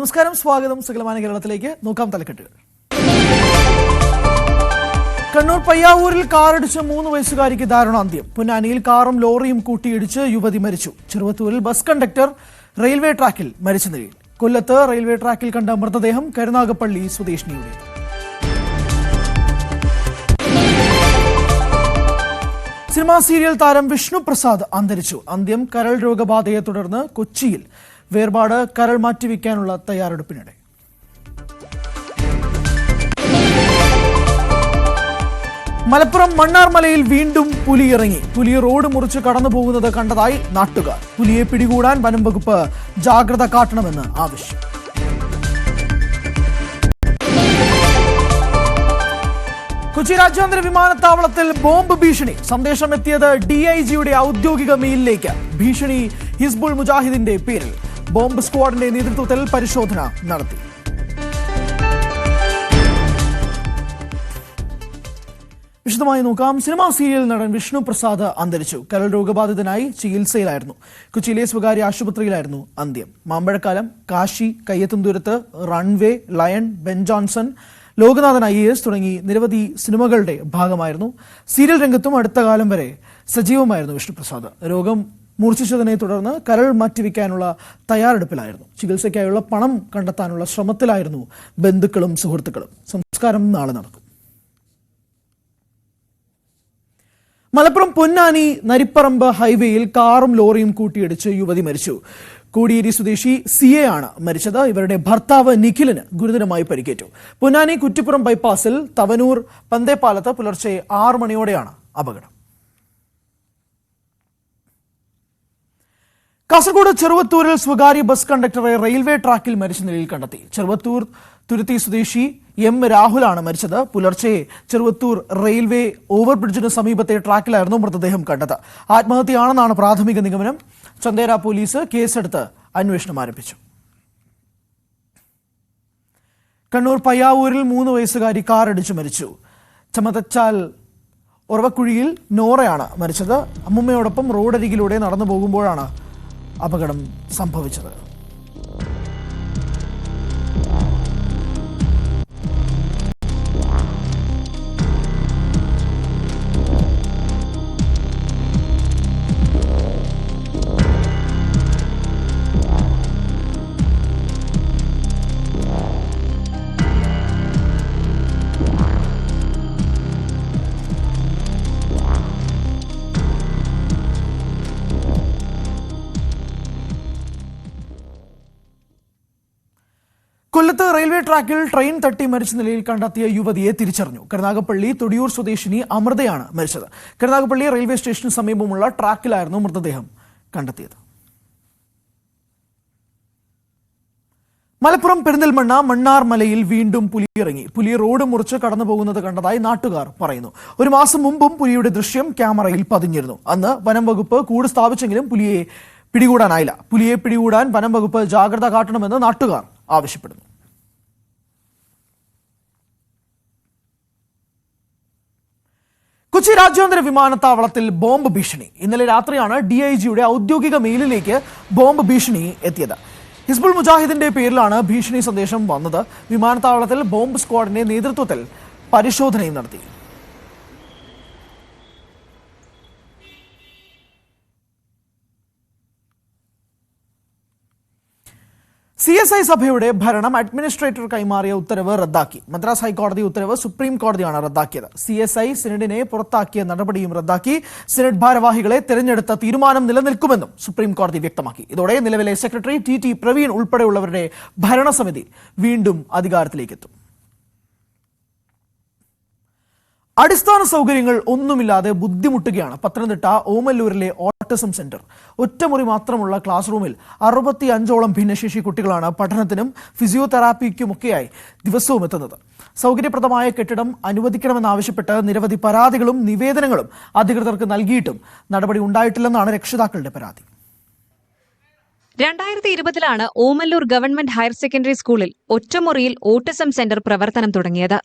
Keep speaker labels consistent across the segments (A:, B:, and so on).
A: നമസ്കാരം, സ്വാഗതം സകലമാന കേരളത്തിലേക്ക്. നോക്കാം തലക്കെട്ടുകൾ. കണ്ണൂർ പയ്യാവൂരിൽ കാറിടിച്ച് 3 വയസ്സുകാരിക്ക് ദാരുണാന്ത്യം. പൊന്നാനിയിൽ കാറും ലോറിയും കൂട്ടിയിടിച്ച് യുവതി മരിച്ചു. ചെറുവത്തൂരിൽ ബസ് കണ്ടക്ടർ റെയിൽവേ ട്രാക്കിൽ മരിച്ച നിലയിൽ. കൊല്ലത്ത് റെയിൽവേ ട്രാക്കിൽ കണ്ട മൃതദേഹം കരുനാഗപ്പള്ളി സ്വദേശിനിയുടെ. സിനിമാ സീരിയൽ താരം വിഷ്ണു പ്രസാദ് അന്തരിച്ചു. അന്ത്യം കരൾ രോഗബാധയെ തുടർന്ന് കൊച്ചിയിൽ. വേർപാട് കരൾ മാറ്റിവെക്കാനുള്ള തയ്യാറെടുപ്പിനിടെ. മലപ്പുറം മണ്ണാർമലയിൽ വീണ്ടും പുലി ഇറങ്ങി. പുലി റോഡ് മുറിച്ച് കടന്നുപോകുന്നത് കണ്ടതായി നാട്ടുകാർ. പുലിയെ പിടികൂടാൻ വനം വകുപ്പ് ജാഗ്രത കാട്ടണമെന്ന് ആവശ്യം. കൊച്ചി രാജ്യാന്തര വിമാനത്താവളത്തിൽ ബോംബ് ഭീഷണി. സന്ദേശം എത്തിയത് DIGയുടെ ഔദ്യോഗിക മെയിലിലേക്ക്. ഭീഷണി ഹിസ്ബുൾ മുജാഹിദിന്റെ പേരിൽ. ബോംബ് സ്ക്വാഡിന്റെ നേതൃത്വത്തിൽ പരിശോധന നടത്തി. വിശദമായി നോക്കാം. സിനിമാ സീരിയൽ നടൻ വിഷ്ണു പ്രസാദ് അന്തരിച്ചു. കരൾ രോഗബാധിതനായി ചികിത്സയിലായിരുന്നു. കൊച്ചിയിലെ സ്വകാര്യ ആശുപത്രിയിലായിരുന്നു അന്ത്യം. Mambazhakkalam, Kashi, Kaiyethum Doorath, Runway, Lion, Ben Johnson, Lokanathan IAS തുടങ്ങി നിരവധി സിനിമകളുടെ ഭാഗമായിരുന്നു. സീരിയൽ രംഗത്തും അടുത്ത കാലം വരെ സജീവമായിരുന്നു വിഷ്ണുപ്രസാദ്. രോഗം മൂർച്ഛിച്ചതിനെ തുടർന്ന് കരൾ മാറ്റിവെക്കാനുള്ള തയ്യാറെടുപ്പിലായിരുന്നു. ചികിത്സയ്ക്കായുള്ള പണം കണ്ടെത്താനുള്ള ശ്രമത്തിലായിരുന്നു ബന്ധുക്കളും സുഹൃത്തുക്കളും. സംസ്കാരം നാളെ നടക്കും. മലപ്പുറം പൊന്നാനി നരിപ്പറമ്പ് ഹൈവേയിൽ കാറും ലോറിയും കൂട്ടിയിടിച്ച് യുവതി മരിച്ചു. കോടിയേരി സ്വദേശി CA ആണ് മരിച്ചത്. ഇവരുടെ ഭർത്താവ് നിഖിലിന് ഗുരുതരമായി പരിക്കേറ്റു. പൊന്നാനി കുറ്റിപ്പുറം ബൈപ്പാസിൽ തവനൂർ പന്തേപ്പാലത്ത് പുലർച്ചെ 6 മണിയോടെയാണ് അപകടം. കാസർഗോഡ് ചെറുവത്തൂരിൽ സ്വകാര്യ ബസ് കണ്ടക്ടറെ റെയിൽവേ ട്രാക്കിൽ മരിച്ച നിലയിൽ കണ്ടെത്തി. ചെറുവത്തൂർ തുരുത്തി സ്വദേശി M രാഹുലാണ് മരിച്ചത്. പുലർച്ചെ ചെറുവത്തൂർ റെയിൽവേ ഓവർബ്രിഡ്ജിന് സമീപത്തെ ട്രാക്കിലായിരുന്നു മൃതദേഹം കണ്ടത്. ആത്മഹത്യയാണെന്നാണ് പ്രാഥമിക നിഗമനം. ചന്ദേര പോലീസ് കേസെടുത്ത് അന്വേഷണം ആരംഭിച്ചു. കണ്ണൂർ പയ്യാവൂരിൽ 3 വയസ്സുകാരി കാറിടിച്ച് മരിച്ചു. ചമതച്ചാൽ ഉറവക്കുഴിയിൽ നോറയാണ് മരിച്ചത്. അമ്മുമ്മയോടൊപ്പം റോഡരികിലൂടെ നടന്നു പോകുമ്പോഴാണ് അപകടം സംഭവിച്ചത്. കൊല്ലത്ത് റെയിൽവേ ട്രാക്കിൽ ട്രെയിൻ തട്ടി മരിച്ച നിലയിൽ കണ്ടെത്തിയ യുവതിയെ തിരിച്ചറിഞ്ഞു. കരുനാഗപ്പള്ളി തൊടിയൂർ സ്വദേശിനി അമൃതയാണ് മരിച്ചത്. കരുനാഗപ്പള്ളി റെയിൽവേ സ്റ്റേഷന് സമീപമുള്ള ട്രാക്കിലായിരുന്നു മൃതദേഹം കണ്ടെത്തിയത്. മലപ്പുറം പെരിന്തൽമണ്ണ മണ്ണാർമലയിൽ വീണ്ടും പുലി ഇറങ്ങി. പുലി റോഡ് മുറിച്ച് കടന്നു പോകുന്നത് കണ്ടതായി നാട്ടുകാർ പറയുന്നു. 1 മാസം മുമ്പും പുലിയുടെ ദൃശ്യം ക്യാമറയിൽ പതിഞ്ഞിരുന്നു. അന്ന് വനം വകുപ്പ് കൂട് സ്ഥാപിച്ചെങ്കിലും പുലിയെ പിടികൂടാനായില്ല. പുലിയെ പിടികൂടാൻ വനം വകുപ്പ് ജാഗ്രത കാട്ടണമെന്ന് നാട്ടുകാർ ആവശ്യപ്പെടുന്നു. കൊച്ചി രാജ്യാന്തര വിമാനത്താവളത്തിൽ ബോംബ് ഭീഷണി. ഇന്നലെ രാത്രിയാണ് DIGയുടെ ഔദ്യോഗിക മെയിലിലേക്ക് ബോംബ് ഭീഷണി എത്തിയത്. ഹിസ്ബുൾ മുജാഹിദിന്റെ പേരിലാണ് ഭീഷണി സന്ദേശം വന്നത്. വിമാനത്താവളത്തിൽ ബോംബ് സ്ക്വാഡിന്റെ നേതൃത്വത്തിൽ പരിശോധനയും നടത്തി. CSI സഭയുടെ ഭരണം അഡ്മിനിസ്ട്രേറ്റർ കൈമാറിയ ഉത്തരവ് റദ്ദാക്കി. മദ്രാസ് ഹൈക്കോടതി ഉത്തരവ് സുപ്രീം കോടതിയാണ് റദ്ദാക്കിയത്. CSI സിനഡിനെ പുറത്താക്കിയ നടപടിയും റദ്ദാക്കി. സിനഡ് ഭാരവാഹികളെ തെരഞ്ഞെടുത്ത തീരുമാനം നിലനിൽക്കുമെന്നും സുപ്രീം കോടതി വ്യക്തമാക്കി. ഇതോടെ നിലവിലെ സെക്രട്ടറി TT പ്രവീൺ ഉൾപ്പെടെയുള്ളവരുടെ ഭരണസമിതി വീണ്ടും അധികാരത്തിലേക്കെത്തും. അടിസ്ഥാന സൗകര്യങ്ങൾ ഒന്നുമില്ലാതെ ബുദ്ധിമുട്ടുകയാണ് പത്തനംതിട്ട ഓമല്ലൂരിലെ ഓട്ടിസം സെന്റർ. ഒറ്റമുറി മാത്രമുള്ള ക്ലാസ് റൂമിൽ 65ഓളം ഭിന്നശേഷി കുട്ടികളാണ് പഠനത്തിനും ഫിസിയോതെറാപ്പിക്കുമൊക്കെയായി ദിവസവും എത്തുന്നത്. സൗകര്യപ്രദമായ കെട്ടിടം അനുവദിക്കണമെന്നാവശ്യപ്പെട്ട് നിരവധി പരാതികളും നിവേദനങ്ങളും അധികൃതർക്ക് നൽകിയിട്ടും നടപടി ഉണ്ടായിട്ടില്ലെന്നാണ് രക്ഷിതാക്കളുടെ പരാതി.
B: 2020 ഓമല്ലൂർ ഗവൺമെന്റ് ഹയർ സെക്കൻഡറി സ്കൂളിൽ ഒറ്റമുറിയിൽ ഓട്ടിസം സെന്റർ പ്രവർത്തനം തുടങ്ങിയത്.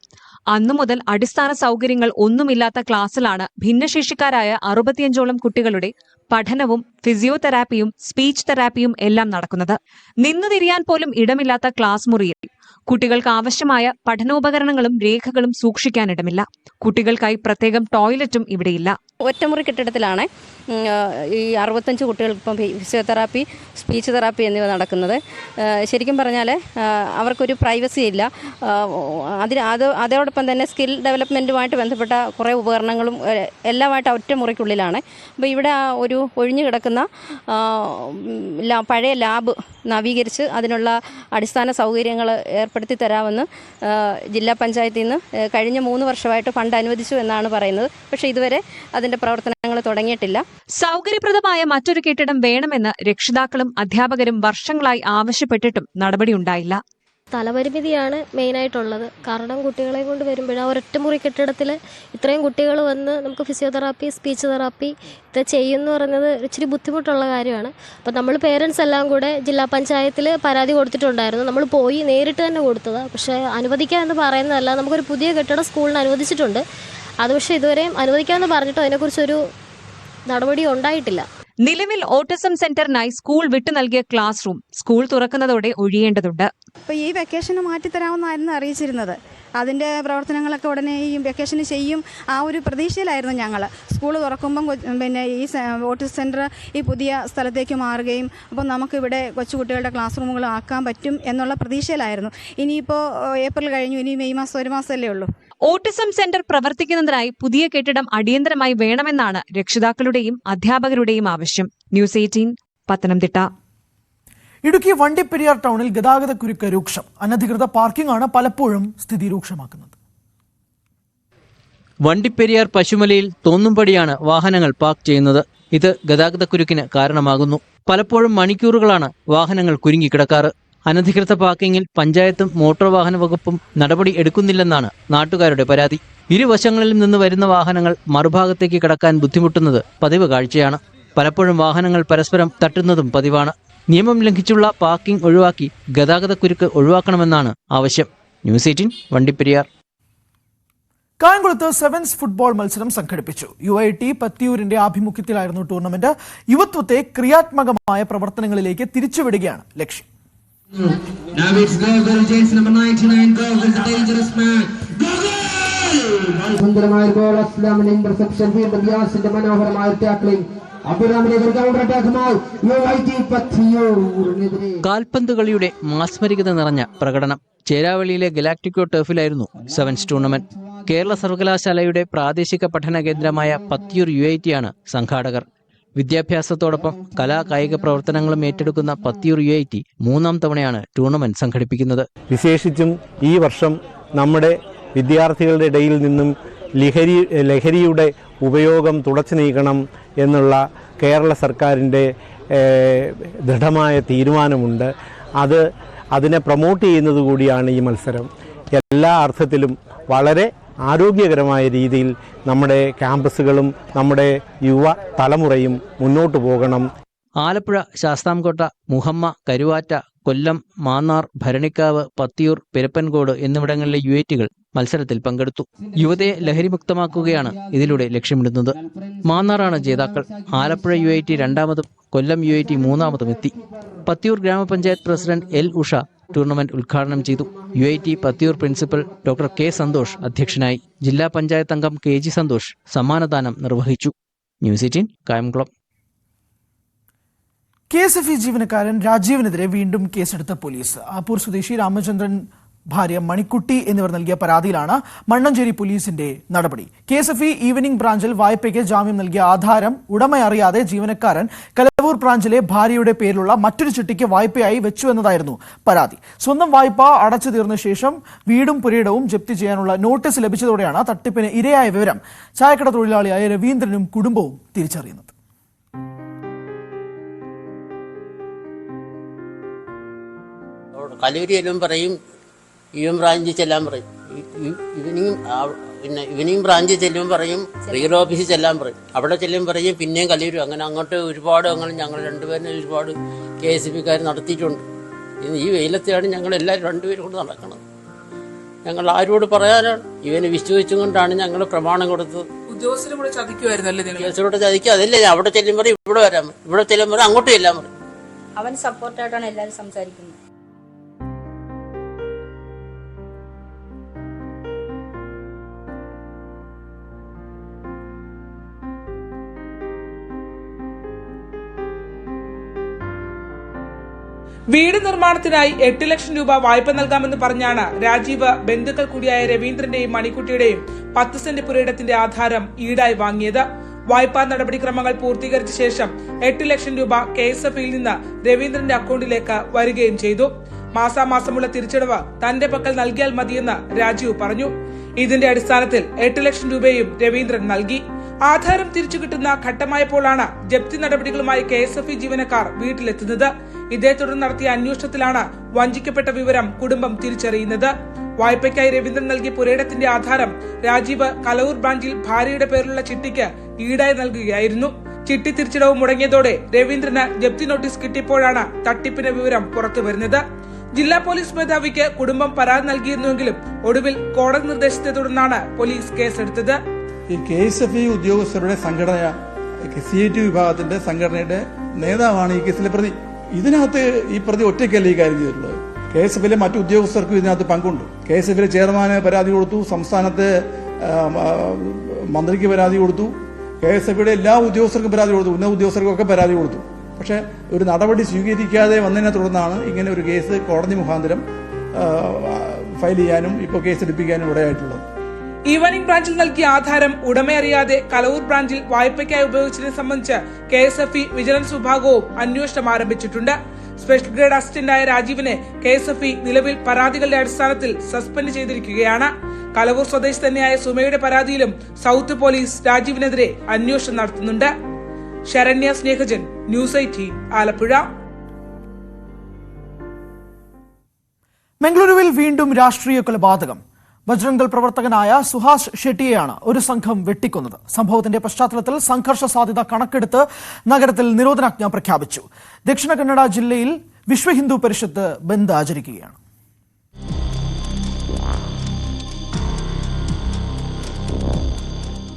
B: അന്നു മുതൽ അടിസ്ഥാന സൗകര്യങ്ങൾ ഒന്നുമില്ലാത്ത ക്ലാസ്സിലാണ് ഭിന്നശേഷിക്കാരായ 65ഓളം കുട്ടികളുടെ പഠനവും ഫിസിയോതെറാപ്പിയും സ്പീച്ച് തെറാപ്പിയും എല്ലാം നടക്കുന്നത്. നിന്നു തിരിയാൻ പോലും ഇടമില്ലാത്ത ക്ലാസ് മുറിയിൽ കുട്ടികൾക്ക് ആവശ്യമായ പഠനോപകരണങ്ങളും രേഖകളും സൂക്ഷിക്കാനിടമില്ല. കുട്ടികൾക്കായി പ്രത്യേകം ടോയ്ലറ്റും ഇവിടെയില്ല.
C: ഒറ്റമുറി കെട്ടിടത്തിലാണ് ഈ 65 കുട്ടികൾക്ക് ഇപ്പം ഫിസിയോതെറാപ്പി, സ്പീച്ച് തെറാപ്പി എന്നിവ നടക്കുന്നത്. ശരിക്കും പറഞ്ഞാൽ അവർക്കൊരു പ്രൈവസി ഇല്ല. അതോടൊപ്പം തന്നെ സ്കിൽ ഡെവലപ്മെൻറ്റുമായിട്ട് ബന്ധപ്പെട്ട കുറേ ഉപകരണങ്ങളും എല്ലാമായിട്ട് ഒറ്റമുറിക്കുള്ളിലാണ്. അപ്പോൾ ഇവിടെ ഒരു ഒഴിഞ്ഞു കിടക്കുന്ന പഴയ ലാബ് നവീകരിച്ച് അതിനുള്ള അടിസ്ഥാന സൗകര്യങ്ങൾ ഏർപ്പെടുത്തി തരാമെന്ന് ജില്ലാ പഞ്ചായത്തിൽ നിന്ന് കഴിഞ്ഞ 3 വർഷമായിട്ട് ഫണ്ട് അനുവദിച്ചു എന്നാണ് പറയുന്നത്. പക്ഷേ ഇതുവരെ അതിൻ്റെ പ്രവർത്തനങ്ങൾ തുടങ്ങിയിട്ടില്ല.
B: സൗകര്യപ്രദമായ മറ്റൊരു കെട്ടിടം വേണമെന്ന് രക്ഷിതാക്കളും അധ്യാപകരും വർഷങ്ങളായി ആവശ്യപ്പെട്ടിട്ടും നടപടിയുണ്ടായില്ല.
D: സ്ഥലപരിമിതിയാണ് മെയിനായിട്ടുള്ളത്. കാരണം കുട്ടികളെ കൊണ്ട് വരുമ്പോഴാണ് ഒരൊറ്റമുറി കെട്ടിടത്തിൽ ഇത്രയും കുട്ടികൾ വന്ന് നമുക്ക് ഫിസിയോതെറാപ്പി, സ്പീച്ച് തെറാപ്പി ഇത് ചെയ്യുമെന്ന് പറയുന്നത് ഇച്ചിരി ബുദ്ധിമുട്ടുള്ള കാര്യമാണ്. അപ്പോൾ നമ്മൾ പേരൻസ് എല്ലാം കൂടെ ജില്ലാ പഞ്ചായത്തിൽ പരാതി കൊടുത്തിട്ടുണ്ടായിരുന്നു. നമ്മൾ പോയി നേരിട്ട് തന്നെ കൊടുത്തതാണ്. പക്ഷേ അനുവദിക്കുക എന്ന് പറയുന്നതല്ല, നമുക്കൊരു പുതിയ കെട്ടിടം സ്കൂളിന് അനുവദിച്ചിട്ടുണ്ട്. അത് പക്ഷേ ഇതുവരെയും അനുവദിക്കാമെന്ന് പറഞ്ഞിട്ടോ അതിനെക്കുറിച്ചൊരു നടപടി ഉണ്ടായിട്ടില്ല.
B: നിലവിൽ ഓട്ടിസം സെന്ററിനായി സ്കൂൾ വിട്ടു നൽകിയ ക്ലാസ് റൂം സ്കൂൾ തുറക്കുന്നതോടെ ഒഴിയേണ്ടതുണ്ട്.
E: അപ്പോൾ ഈ വെക്കേഷന് മാറ്റിത്തരാമെന്നായിരുന്നു അറിയിച്ചിരുന്നത്. അതിൻ്റെ പ്രവർത്തനങ്ങളൊക്കെ ഉടനെ ഈ വെക്കേഷന് ചെയ്യും ആ ഒരു പ്രതീക്ഷയിലായിരുന്നു ഞങ്ങൾ. സ്കൂൾ തുറക്കുമ്പം പിന്നെ ഈ ഓട്ടിസം സെൻറ്റർ ഈ പുതിയ സ്ഥലത്തേക്ക് മാറുകയും അപ്പോൾ നമുക്കിവിടെ കൊച്ചുകുട്ടികളുടെ ക്ലാസ് റൂമുകൾ ആക്കാൻ പറ്റും എന്നുള്ള പ്രതീക്ഷയിലായിരുന്നു. ഇനിയിപ്പോൾ ഏപ്രിൽ കഴിഞ്ഞു, ഇനി മെയ് മാസം 1 മാസമല്ലേ ഉള്ളൂ.
B: ഓട്ടിസം സെന്റർ പ്രവർത്തിക്കുന്നതിനായി പുതിയ കെട്ടിടം അടിയന്തരമായി വേണമെന്നാണ് രക്ഷിതാക്കളുടെയും അധ്യാപകരുടെയും ആവശ്യം. ന്യൂസ് 18 പത്തനംതിട്ട.
A: ഇടുക്കി വണ്ടിപ്പെരിയാർ ടൗണിൽ ഗതാഗതക്കുരുക്ക് രൂക്ഷം. അനധികൃത പാർക്കിംഗ് ആണ് പലപ്പോഴും സ്ഥിതി രൂക്ഷമാക്കുന്നത്.
F: വണ്ടിപ്പെരിയാർ പശുമലയിൽ തോന്നുംപടിയാണ് വാഹനങ്ങൾ പാർക്ക് ചെയ്യുന്നത്. ഇത് ഗതാഗതക്കുരുക്കിന് കാരണമാകുന്നു. പലപ്പോഴും മണിക്കൂറുകളാണ് വാഹനങ്ങൾ കുരുങ്ങിക്കിടക്കാറ്. അനധികൃത പാർക്കിങ്ങിൽ പഞ്ചായത്തും മോട്ടോർ വാഹന വകുപ്പും നടപടി എടുക്കുന്നില്ലെന്നാണ് നാട്ടുകാരുടെ പരാതി. ഇരുവശങ്ങളിൽ നിന്ന് വരുന്ന വാഹനങ്ങൾ മറുഭാഗത്തേക്ക് കടക്കാൻ ബുദ്ധിമുട്ടുന്നത് പതിവ് കാഴ്ചയാണ്. പലപ്പോഴും വാഹനങ്ങൾ പരസ്പരം തട്ടുന്നതും പതിവാണ്. നിയമം ലംഘിച്ചുള്ള പാർക്കിംഗ് ഒഴിവാക്കി ഗതാഗതക്കുരുക്ക് ഒഴിവാക്കണമെന്നാണ് ആവശ്യം. ന്യൂസ് 18 വണ്ടിപ്പെരിയാർ.
A: കായംകുളത്ത് സെവൻസ് ഫുട്ബോൾ മത്സരം സംഘടിപ്പിച്ചു. UIT പത്തിയൂരിന്റെ ആഭിമുഖ്യത്തിലായിരുന്നു tournament. യുവത്വത്തെ ക്രിയാത്മകമായ പ്രവർത്തനങ്ങളിലേക്ക് തിരിച്ചുവിടുകയാണ് ലക്ഷ്യം.
G: Now it's goal chase number 99 goal is a dangerous man. സുന്ദരമായ ഗോൾ, അസ്ലാമിന്റെ ഇന്റർസെപ്ഷൻ, വീണ്ടും യാസിന്റെ മനോഹരമായ ടാക്ലിംഗ്, അബ്ദുറഹ്മാന്റെ കൗണ്ടർ അറ്റാക്കുമായി UIT പത്തിയൂരിനെതിരെ.
F: കാൽപന്ത് കളിയുടെ മാസ്മരികത നിറഞ്ഞ പ്രകടനം. ചേരാവളിയിലെ ഗലാക്ടിക്കോ ടർഫിലായിരുന്നു സെവൻസ് ടൂർണമെന്റ്. കേരള സർവകലാശാലയുടെ പ്രാദേശിക പഠന കേന്ദ്രമായ പത്തിയൂർ UIT ആണ് സംഘാടകർ. വിദ്യാഭ്യാസത്തോടൊപ്പം കലാകായിക പ്രവർത്തനങ്ങളും ഏറ്റെടുക്കുന്ന പത്തിയൂർ UIT 3ാം തവണയാണ് ടൂർണമെന്റ് സംഘടിപ്പിക്കുന്നത്.
H: വിശേഷിച്ചും ഈ വർഷം നമ്മുടെ വിദ്യാർത്ഥികളുടെ ഇടയിൽ നിന്നും ലഹരിയുടെ ഉപയോഗം തുടച്ചു നീക്കണം എന്നുള്ള കേരള സർക്കാരിൻ്റെ ദൃഢമായ തീരുമാനമുണ്ട്. അതിനെ പ്രൊമോട്ട് ചെയ്യുന്നത് കൂടിയാണ് ഈ മത്സരം. എല്ലാ അർത്ഥത്തിലും വളരെ ആരോഗ്യകരമായ രീതിയിൽ നമ്മുടെ ക്യാമ്പസുകളും നമ്മുടെ യുവ തലമുറയും മുന്നോട്ട് പോകണം.
F: ആലപ്പുഴ, ശാസ്താംകോട്ട, മുഹമ്മ, കരുവാറ്റ, കൊല്ലം, മാന്നാർ, ഭരണിക്കാവ്, പത്തിയൂർ, പെരപ്പൻകോട് എന്നിവിടങ്ങളിലെ UITകൾ മത്സരത്തിൽ പങ്കെടുത്തു. യുവതയെ ലഹരിമുക്തമാക്കുകയാണ് ഇതിലൂടെ ലക്ഷ്യമിടുന്നത്. മാന്നാറാണ് ജേതാക്കൾ. ആലപ്പുഴ UIT 2ാമതും കൊല്ലം UIT 3ാമതും എത്തി. പത്തിയൂർ ഗ്രാമപഞ്ചായത്ത് പ്രസിഡന്റ് L. ഉഷ ടൂർണമെന്റ് ഉദ്ഘാടനം ചെയ്തു. UIT Pathiyoor principal doctor K. Santhosh അധ്യക്ഷനായി. ജില്ലാ പഞ്ചായത്ത് അംഗം KG സന്തോഷ് സമ്മാനദാനം നിർവഹിച്ചു. ന്യൂസ് 18 കായംകുളം.
A: KSFE ജീവനക്കാരൻ രാജീവിനെതിരെ വീണ്ടും കേസെടുത്ത പോലീസ്. ആപ്പൂർ സ്വദേശി രാമചന്ദ്രൻ, ഭാര്യ മണിക്കുട്ടി എന്നിവർ നൽകിയ പരാതിയിലാണ് മണ്ണഞ്ചേരി പോലീസിന്റെ നടപടി. KSFE ഈവനിംഗ് ബ്രാഞ്ചിൽ വായ്പയ്ക്ക് ജാമ്യം നൽകിയ ആധാരം ഉടമ അറിയാതെ ജീവനക്കാരൻ കലവൂർ ബ്രാഞ്ചിലെ ഭാര്യയുടെ പേരിലുള്ള മറ്റൊരു ചിട്ടിക്ക് വായ്പയായി വെച്ചു എന്നതായിരുന്നു പരാതി. സ്വന്തം വായ്പ അടച്ചു തീർന്ന ശേഷം വീടും പുരയിടവും ജപ്തി ചെയ്യാനുള്ള നോട്ടീസ് ലഭിച്ചതോടെയാണ് തട്ടിപ്പിന് ഇരയായ വിവരം ചായക്കട തൊഴിലാളിയായ രവീന്ദ്രനും കുടുംബവും തിരിച്ചറിയുന്നത്.
I: കലൂരിയിലും പറയും, ഈവനിംഗ് ബ്രാഞ്ചിൽ ചെല്ലാൻ പറയും, ഈവനിംഗ് ബ്രാഞ്ചിൽ ചെല്ലുമ്പോൾ പറയും, റീഗൽ ഓഫീസിൽ ചെല്ലാൻ പറയും, അവിടെ ചെല്ലുമ്പോൾ പറയും പിന്നെയും കലൂരും. അങ്ങനെ അങ്ങോട്ട് ഒരുപാട് ഞങ്ങൾ രണ്ടുപേരും ഒരുപാട് KSFEക്കാർ നടത്തിയിട്ടുണ്ട്. ഈ വെയിലത്തെയാണ് ഞങ്ങൾ എല്ലാവരും രണ്ടുപേരും കൊണ്ട് നടക്കുന്നത്. ഞങ്ങൾ ആരോട് പറയാനാണ്? ഇവന് വിശ്വസിച്ചും കൊണ്ടാണ് ഞങ്ങൾ പ്രമാണം കൊടുത്തത്.
J: ഉദ്യോഗസ്ഥരും കൂടെ ചതിക്കുമായിരുന്നല്ലേ നിങ്ങൾ?
I: ഉദ്യോഗസ്ഥരോട് ചതിക്കുക. അതല്ലേ ഞാൻ അവിടെ ചെല്ലുമ്പോൾ ഇവിടെ വരാൻ പറയും, ഇവിടെ ചെല്ലുമ്പോൾ അങ്ങോട്ടും ചെല്ലാൻ പറയും.
C: അവൻ സപ്പോർട്ടായിട്ടാണ് എല്ലാവരും സംസാരിക്കുന്നത്.
J: വീട് നിർമ്മാണത്തിനായി 8 ലക്ഷം രൂപ വായ്പ നൽകാമെന്ന് പറഞ്ഞാണ് രാജീവ് ബന്ധുക്കൾ കൂടിയായ രവീന്ദ്രന്റെയും മണിക്കുട്ടിയുടെയും 10 സെന്റ് പുരയിടത്തിന്റെ ആധാരം ഈടായി വാങ്ങിയത്. വായ്പാ നടപടിക്രമങ്ങൾ പൂർത്തീകരിച്ച ശേഷം 8 ലക്ഷം രൂപ KSFയിൽ നിന്ന് രവീന്ദ്രന്റെ അക്കൗണ്ടിലേക്ക് വരികയും ചെയ്തു. മാസാമാസമുള്ള തിരിച്ചടവ് തന്റെ പക്കൽ നൽകിയാൽ മതിയെന്ന് രാജീവ് പറഞ്ഞു. ഇതിന്റെ അടിസ്ഥാനത്തിൽ 8 ലക്ഷം രൂപയും രവീന്ദ്രൻ നൽകി. ആധാരം തിരിച്ചു കിട്ടുന്ന ഘട്ടമായപ്പോഴാണ് ജപ്തി നടപടികളുമായി KSF ജീവനക്കാർ വീട്ടിലെത്തുന്നത്. ഇതേ തുടർന്ന് നടത്തിയ അന്വേഷണത്തിലാണ് വഞ്ചിക്കപ്പെട്ട വിവരം കുടുംബം തിരിച്ചറിയുന്നത്. വായ്പയ്ക്കായി രവീന്ദ്രൻ നൽകിയ പുരയിടത്തിന്റെ ആധാരം രാജീവ് കലവൂർ ബ്രാഞ്ചിൽ ഭാര്യയുടെ പേരിലുള്ള ചിട്ടിക്ക് ഈടായി നൽകുകയായിരുന്നു. ചിട്ടി തിരിച്ചടവ് മുടങ്ങിയതോടെ രവീന്ദ്രന് ജപ്തി നോട്ടീസ് കിട്ടിയപ്പോഴാണ് തട്ടിപ്പിന്റെ വിവരം പുറത്തുവരുന്നത്. ജില്ലാ പോലീസ് മേധാവിക്ക് കുടുംബം പരാതി നൽകിയിരുന്നുവെങ്കിലും ഒടുവിൽ കോടതി നിർദ്ദേശത്തെ തുടർന്നാണ് പോലീസ് കേസെടുത്തത്.
K: ഈ KSF ഉദ്യോഗസ്ഥരുടെ സംഘടന CIT വിഭാഗത്തിന്റെ സംഘടനയുടെ നേതാവാണ് ഈ കേസിലെ പ്രതി. ഇതിനകത്ത് ഈ പ്രതി ഒറ്റയ്ക്കല്ല ഈ കാര്യം ചെയ്തിട്ടുള്ളത്. KSFലെ മറ്റു ഉദ്യോഗസ്ഥർക്കും ഇതിനകത്ത് പങ്കുണ്ട്. KSFലെ ചെയർമാന് പരാതി കൊടുത്തു, സംസ്ഥാനത്തെ മന്ത്രിക്ക് പരാതി കൊടുത്തു, KSFയുടെ എല്ലാ ഉദ്യോഗസ്ഥർക്കും പരാതി കൊടുത്തു, ഉന്നത ഉദ്യോഗസ്ഥർക്കൊക്കെ പരാതി കൊടുത്തു. പക്ഷെ ഒരു നടപടി സ്വീകരിക്കാതെ വന്നതിനെ തുടർന്നാണ് ഇങ്ങനെ ഒരു കേസ് കോടതി മുഖാന്തരം ഫയൽ ചെയ്യാനും ഇപ്പോൾ കേസെടുപ്പിക്കാനും ഇടയായിട്ടുള്ളത്.
J: ഈവനിംഗ് ബ്രാഞ്ചിൽ നൽകിയ ആധാരം ഉടമയറിയാതെ കലവൂർ ബ്രാഞ്ചിൽ വായ്പയ്ക്കായി ഉപയോഗിച്ചതിനെ സംബന്ധിച്ച് KSF വിജിലൻസ് വിഭാഗവും അന്വേഷണം ആരംഭിച്ചിട്ടുണ്ട്. സ്പെഷ്യൽ ഗ്രേഡ് അസിസ്റ്റന്റായ രാജീവിനെ KSF നിലവിൽ പരാതികളുടെ അടിസ്ഥാനത്തിൽ സസ്പെൻഡ് ചെയ്തിരിക്കുകയാണ്. കലവൂർ സ്വദേശി തന്നെയായ സുമയുടെ പരാതിയിലും സൗത്ത് പോലീസ് രാജീവിനെതിരെ അന്വേഷണം നടത്തുന്നുണ്ട്. ശരണ്യ സ്നേഹജൻ, ന്യൂസ് 18, ആലപ്പുഴ.
A: മംഗളൂരുവിൽ വീണ്ടും രാഷ്ട്രീയ കൊലപാതകം. ബജ്രംഗ് ദൾ പ്രവർത്തകനായ സുഹാസ് ഷെട്ടിയെയാണ് ഒരു സംഘം വെട്ടിക്കൊന്നത്. സംഭവത്തിന്റെ പശ്ചാത്തലത്തിൽ സംഘർഷ സാധ്യത കണക്കെടുത്ത് നഗരത്തിൽ നിരോധനാജ്ഞ പ്രഖ്യാപിച്ചു. ദക്ഷിണ കന്നഡ ജില്ലയിൽ വിശ്വ ഹിന്ദു പരിഷത്ത് ബന്ദ് ആചരിക്കുകയാണ്.